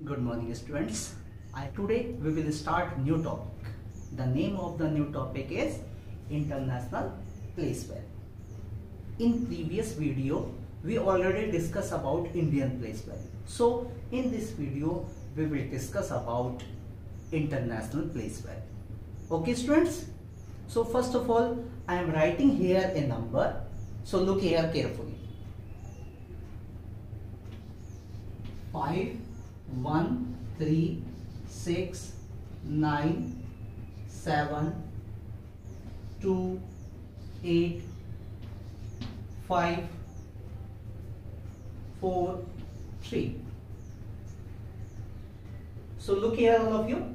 Good morning students. Today we will start new topic. The name of the new topic is International Place Value. In previous video we already discussed about Indian place value. So in this video we will discuss about International place value. Okay students. So first of all I am writing here a number. So look here carefully. 5 1 3 6 9 7 2 8 5 4 3. So look here all of you.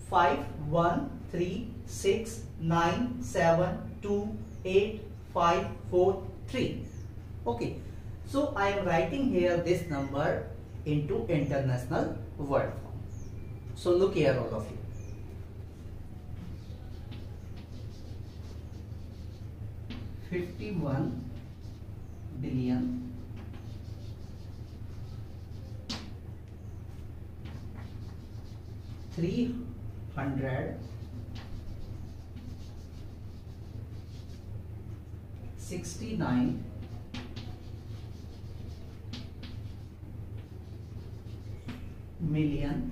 5 1 3 6 9 7 2 8 5 4 3. Okay, so I am writing here this number into international word form. So look here all of you. 51 billion 369 million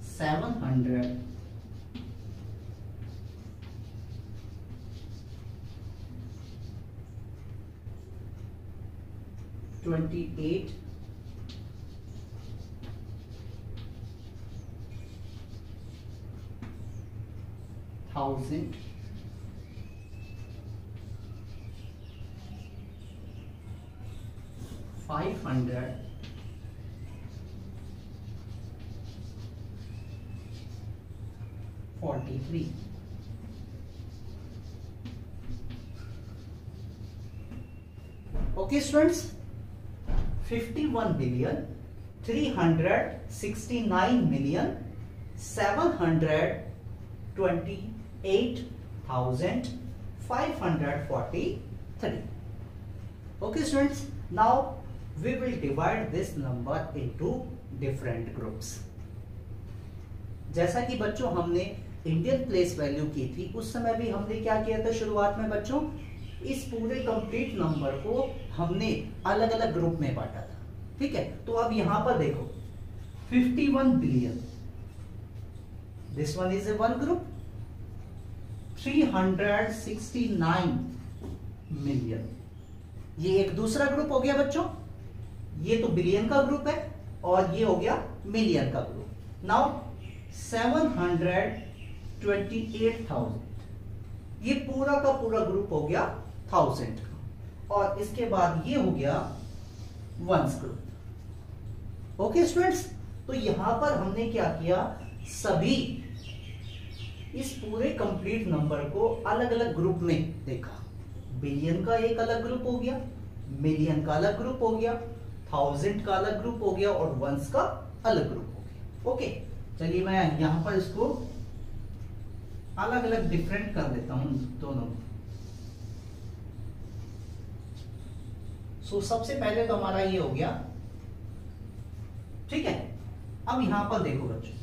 728 thousand 543. Okay students, 51 billion 369 million 728,543. Okay students, now we will divide this number into different groups. जैसा कि बच्चों हमने Indian place value की थी उस समय भी हमने क्या किया था शुरुआत में बच्चों, इस पूरे कंप्लीट नंबर को हमने अलग अलग ग्रुप में बांटा था. ठीक है, तो अब यहां पर देखो 51 billion, this one is a one group. 369 million, ये एक दूसरा ग्रुप हो गया बच्चों. ये तो बिलियन का ग्रुप है और ये हो गया मिलियन का ग्रुप. नाउ 728,000, ये पूरा का पूरा ग्रुप हो गया 1000 का. और इसके बाद ये हो गया वंस ग्रुप. ओके स्टूडेंट्स, तो यहां पर हमने क्या किया, सभी इस पूरे कंप्लीट नंबर को अलग अलग ग्रुप में देखा. बिलियन का एक अलग ग्रुप हो गया, मिलियन का अलग ग्रुप हो गया, 1000 का अलग ग्रुप हो गया और वंस का अलग ग्रुप हो गया. ओके, चलिए मैं यहां पर इसको अलग अलग डिफरेंट कर देता हूं दोनों. सो सबसे पहले तो हमारा ये हो गया. ठीक है, अब यहां पर देखो बच्चों,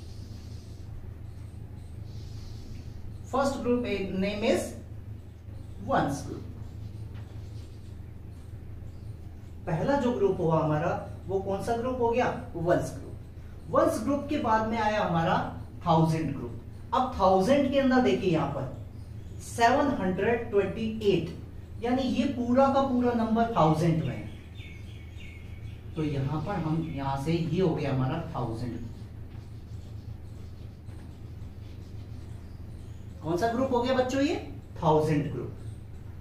first group name is ones group. पहला जो ग्रुप हुआ हमारा वो कौन सा ग्रुप हो गया, वंस ग्रुप. वंस ग्रुप के बाद में आया हमारा 1000 ग्रुप. अब 1000 के अंदर देखिए यहां पर 728, यानी ये पूरा का पूरा नंबर 1000 में है. तो यहां पर हम यहां से ये हो गया हमारा 1000. कौन सा ग्रुप हो गया बच्चों, ये 1000 ग्रुप.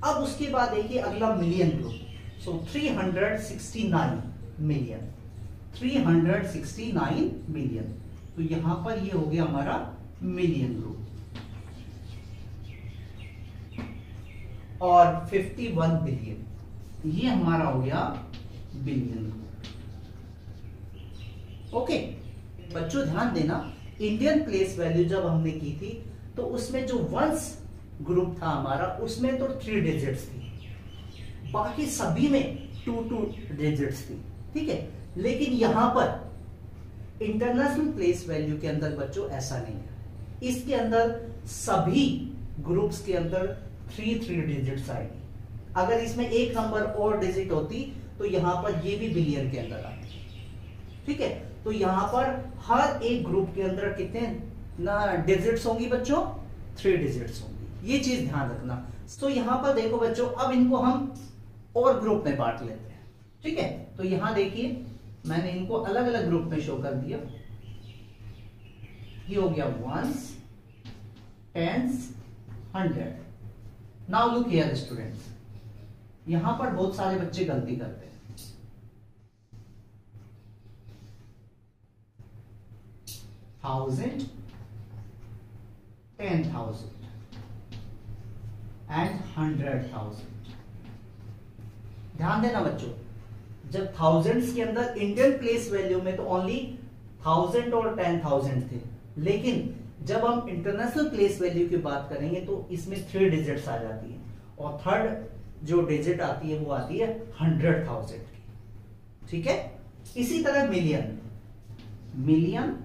अब उसके बाद देखिए अगला मिलियन ग्रुप. सो 369 मिलियन, 369 मिलियन. तो यहां पर ये हो गया हमारा मिलियन ग्रुप. और 51 बिलियन, ये हमारा हो गया बिलियन ग्रुप. ओके बच्चों ध्यान देना, इंडियन प्लेस वैल्यू जब हमने की थी तो उसमें जो वंस ग्रुप था हमारा उसमें तो 3 डिजिट्स थी. बाकी सभी में 2 डिजिट्स थी, ठीक है। लेकिन यहां पर इंटरनेशनल प्लेस वैल्यू के अंदर बच्चों ऐसा नहीं है, इसके अंदर सभी ग्रुप्स के अंदर 3 डिजिट्स आएगी। अगर इसमें एक नंबर और डिजिट होती तो यहां पर ये भी बिलियन के अंदर आती, ठीक है। तो यहां पर हर एक ग्रुप के अंदर कितने ना डिजिट्स होंगी बच्चों, 3 डिजिट्स होंगी, ये चीज ध्यान रखना। तो यहां पर देखो बच्चों, अब इनको हम और ग्रुप में बांट लेते हैं, ठीक है। तो यहां देखिए मैंने इनको अलग अलग ग्रुप में शो कर दिया। ये हो गया ones, tens, 100। Now look here students, यहां पर बहुत सारे बच्चे गलती करते हैं। 1000, 10,000 एंड 100,000। ध्यान देना बच्चों, जब थाउजेंड्स के अंदर इंडियन प्लेस वैल्यू में तो ओनली 1000 और 10,000 थे, लेकिन जब हम इंटरनेशनल प्लेस वैल्यू की बात करेंगे तो इसमें 3 डिजिट्स आ जाती है, और थर्ड जो डिजिट आती है वो आती है 100,000 की, ठीक है। इसी तरह million, million,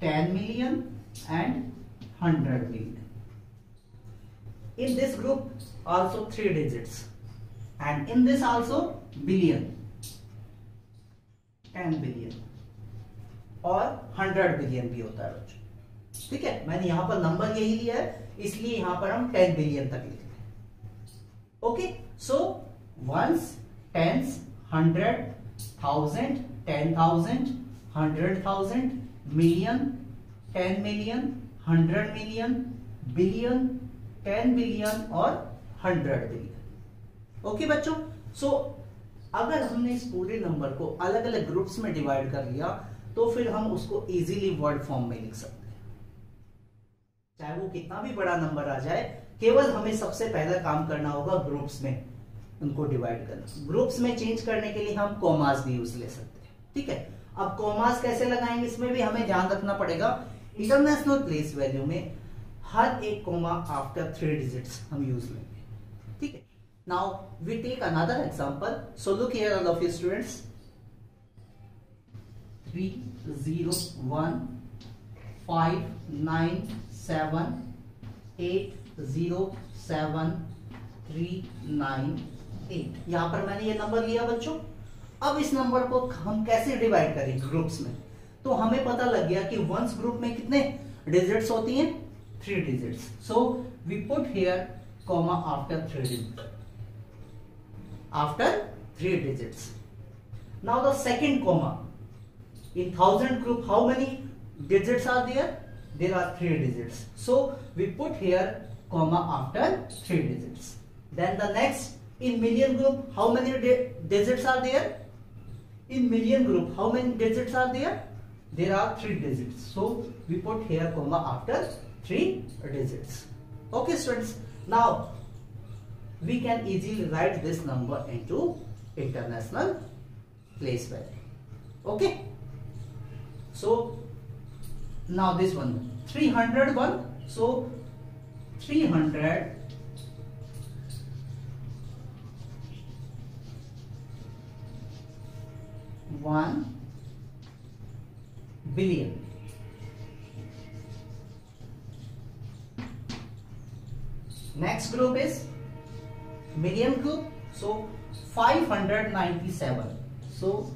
10 million and 100 million. In this group also 3 digits, and in this also billion, 10 billion और 100 बिलियन भी होता है बच्चों, ठीक है। मैंने यहां पर नंबर यही लिया है, इसलिए यहां पर हम 10 बिलियन तक लिखते हैं। Okay, so ones, tens, 100, 1000, 10,000, 100,000, million, 10 million, 100 million, billion, 10 billion और 100 बिलियन। ओके बच्चों, सो अगर हमने इस पूरे नंबर को अलग अलग ग्रुप्स में डिवाइड कर लिया तो फिर हम उसको इजीली वर्ड फॉर्म में लिख सकते हैं, चाहे वो कितना भी बड़ा नंबर आ जाए। केवल हमें सबसे पहला काम करना होगा ग्रुप्स में उनको डिवाइड करना। ग्रुप्स में चेंज करने के लिए हम कॉमास भी यूज ले सकते हैं, ठीक है। अब कॉमास कैसे लगाएंगे, इसमें भी हमें ध्यान रखना पड़ेगा। इंटरनेशनल प्लेस वैल्यू में हर एक कॉमा आफ्टर 3 डिजिट्स हम यूज लेंगे, ठीक है। Now we take another example, so look here all of you students, 30159780739 यहां पर मैंने ये नंबर लिया बच्चों। अब इस नंबर को हम कैसे डिवाइड करें ग्रुप्स में, तो हमें पता लग गया कि वंस ग्रुप में कितने डिजिट्स होती हैं, 3 digits. So we put here comma after 3 digits, after 3 digits. Now the second comma, in 1000 group how many digits are there? There are 3 digits, so we put here comma after 3 digits. Then the next, in million group how many digits are there? In million group how many digits are there? There are 3 digits, so we put here comma after 3 digits. Okay students, now we can easily write this number into international place value. Okay, so now this one 301, so 301 billion. Next group is million group, so 597, so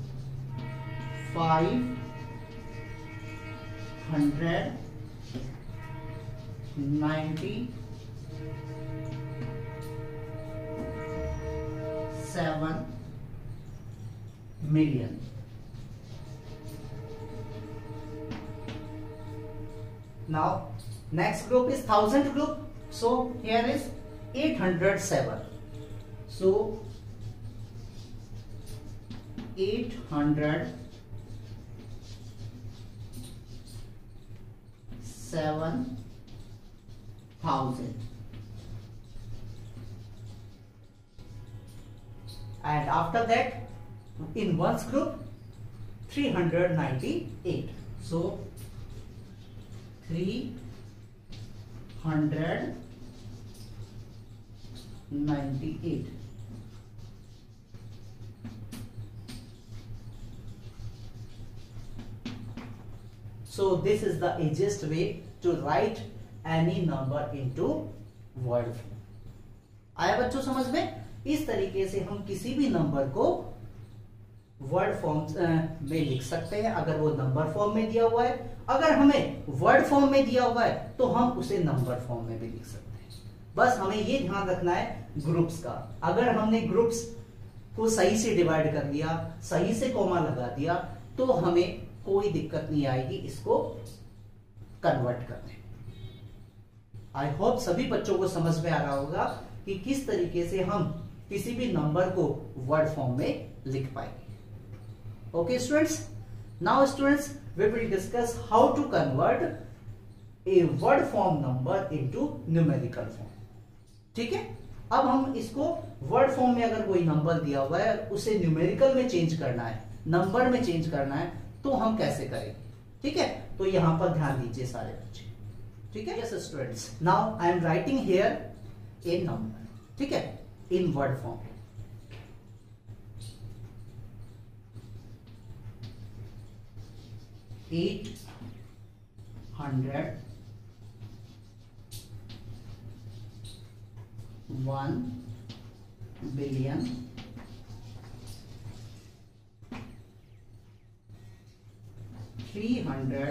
597 million. Now next group is 1000 group, so here is 807, so 807,000, and after that in ones group 398, so 398. So this is the easiest way to write any number into word form. आया बच्चों समझ में? इस तरीके से हम किसी भी नंबर को वर्ड फॉर्म में लिख सकते हैं अगर वो नंबर फॉर्म में दिया हुआ है। अगर हमें वर्ड फॉर्म में दिया हुआ है तो हम उसे नंबर फॉर्म में भी लिख सकते हैं। बस हमें ये ध्यान रखना है ग्रुप्स का। अगर हमने ग्रुप्स को सही से डिवाइड कर दिया, सही से कॉमा लगा दिया, तो हमें कोई दिक्कत नहीं आएगी इसको कन्वर्ट करने। आई होप सभी बच्चों को समझ में आ रहा होगा कि किस तरीके से हम किसी भी नंबर को वर्ड फॉर्म में लिख पाएंगे। Okay students, now students we will discuss how to convert a word form number into numerical form. ठीक है, अब हम इसको वर्ड फॉर्म में अगर कोई नंबर दिया हुआ है उसे न्यूमेरिकल में चेंज करना है, नंबर में चेंज करना है, तो हम कैसे करेंगे? ठीक है, तो यहां पर ध्यान दीजिए सारे बच्चे। ठीक है, yes students, now I am writing here A number, ठीक है, इन word form. 800 1 billion 300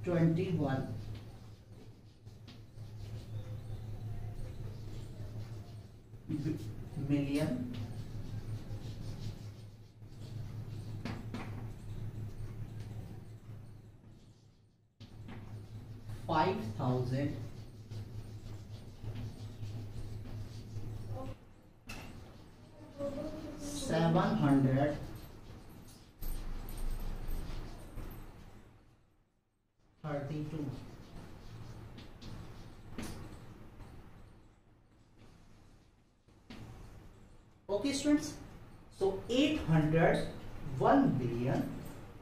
21 million 5,000 732 Okay students, so 800 1 billion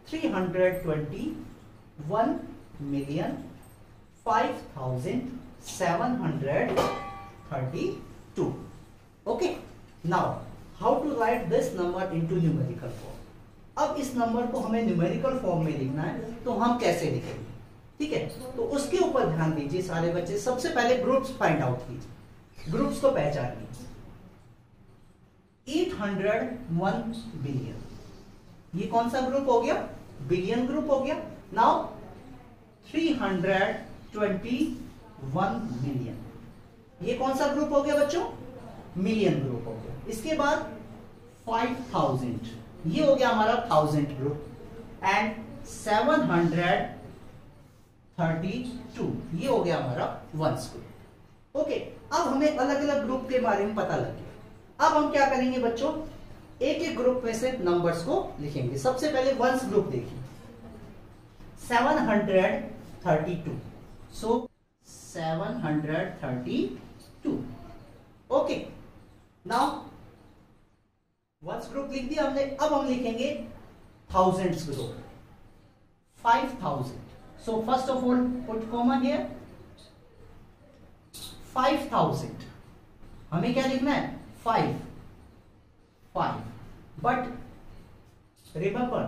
321 million 5,732. Okay, now how to write this number into numerical form? अब इस नंबर को हमें न्यूमेरिकल फॉर्म में लिखना है, तो हम कैसे लिखेंगे? ठीक है, तो उसके ऊपर ध्यान दीजिए सारे बच्चे। सबसे पहले ग्रुप्स फाइंड आउट कीजिए, ग्रुप्स को पहचान लीजिए। 801 बिलियन, ये कौन सा ग्रुप हो गया? बिलियन ग्रुप हो गया। नाउ 321 मिलियन, ये कौन सा ग्रुप हो गया बच्चों? मिलियन ग्रुप हो गया। इसके बाद 5000, ये हो गया हमारा 1000 ग्रुप, एंड 732, ये हो गया हमारा वंस ग्रुप। ओके, अब हमें अलग अलग ग्रुप के बारे में पता लग गया। अब हम क्या करेंगे बच्चों? एक एक ग्रुप में से नंबर्स को लिखेंगे। सबसे पहले वंस ग्रुप देखिए, 732, सो 732। ओके, नाउ वंस ग्रुप लिख दिया हमने। अब हम लिखेंगे thousands group, 5000। So first of all put comma here, 5000। हमें क्या लिखना है? 5। But remember,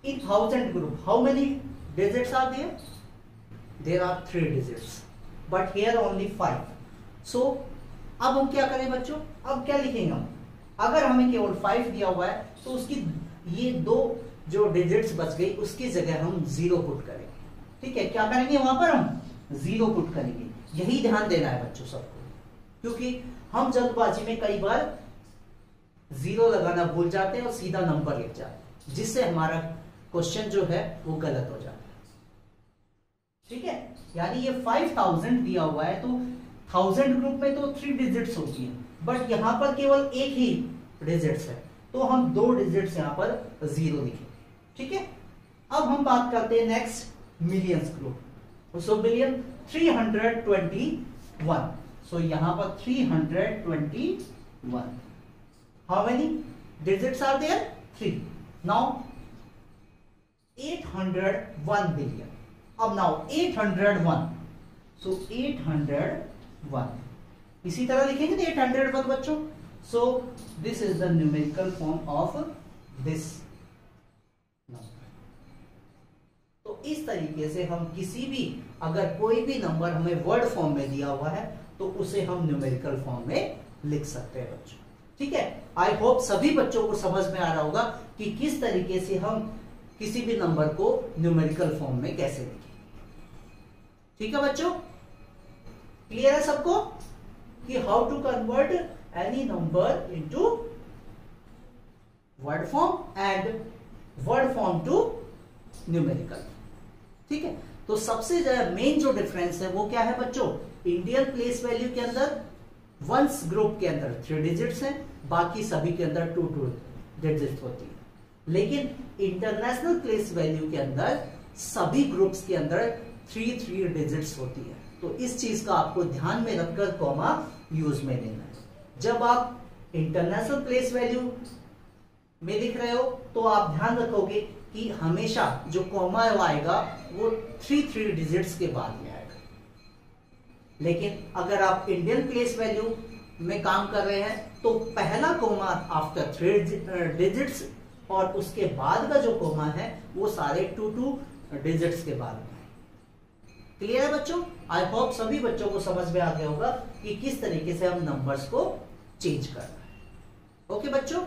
in 1000 group, how many digits are there? There are 3 digits, but here only 5. So, अब हम क्या करें बच्चों? अब क्या लिखेंगे हम? अगर हमें केवल 5 दिया हुआ है तो उसकी ये 2 जो डिजिट्स बच गई उसकी जगह हम 0 पुट करेंगे। ठीक है, क्या करेंगे वहां पर? हम 0 पुट करेंगे। यही ध्यान देना है बच्चों सबको, क्योंकि हम जल्दबाजी में कई बार 0 लगाना भूल जाते हैं और सीधा नंबर लिख जाते हैं, जिससे हमारा क्वेश्चन जो है वो गलत हो जाता है। ठीक है, यानी ये 5000 दिया हुआ है तो 1000 ग्रुप में तो 3 डिजिट्स होती है, बट यहां पर केवल एक ही डिजिट्स है, तो हम 2 डिजिट्स यहां पर 0 लिखेंगे। ठीक है, अब हम बात करते हैं नेक्स्ट मिलियंस ग्रुप। सो मिलियन 321, सो यहां पर 321। How many digits are there? 3. Now 801 billion. अब now 801. So 801. इसी तरह लिखेंगे ना 801 बच्चों। So this is the numerical form of this number. तो इस तरीके से हम किसी भी, अगर कोई भी नंबर हमें वर्ड फॉर्म में दिया हुआ है तो उसे हम न्यूमेरिकल फॉर्म में लिख सकते हैं बच्चों। ठीक है, आई होप सभी बच्चों को समझ में आ रहा होगा कि किस तरीके से हम किसी भी नंबर को न्यूमेरिकल फॉर्म में कैसे लिखें। ठीक है बच्चों, क्लियर है सबको कि how to convert any number into word form and word form to numerical. ठीक है, तो सबसे ज्यादा मेन जो डिफरेंस है वो क्या है बच्चों, इंडियन प्लेस वैल्यू के अंदर वंस ग्रुप के अंदर 3 डिजिट्स हैं, बाकी सभी के अंदर 2 डिजिट्स होती है। लेकिन इंटरनेशनल प्लेस वैल्यू के अंदर सभी ग्रुप्स के अंदर 3 डिजिट्स होती है। तो इस चीज का आपको ध्यान में रखकर कॉमा यूज में लेना है। जब आप इंटरनेशनल प्लेस वैल्यू में लिख रहे हो तो आप ध्यान रखोगे कि हमेशा जो कॉमा आएगा वो 3 डिजिट्स के बाद में आएगा। लेकिन अगर आप इंडियन प्लेस वैल्यू में काम कर रहे हैं तो पहला कॉमा आफ्टर 3 डिजिट्स और उसके बाद का जो कॉमा है वो सारे 2 डिजिट्स के बाद में है। क्लियर है बच्चों? आई होप सभी बच्चों को समझ में आ गया होगा कि किस तरीके से हम नंबर्स को चेंज करना है। ओके बच्चों,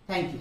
थैंक यू।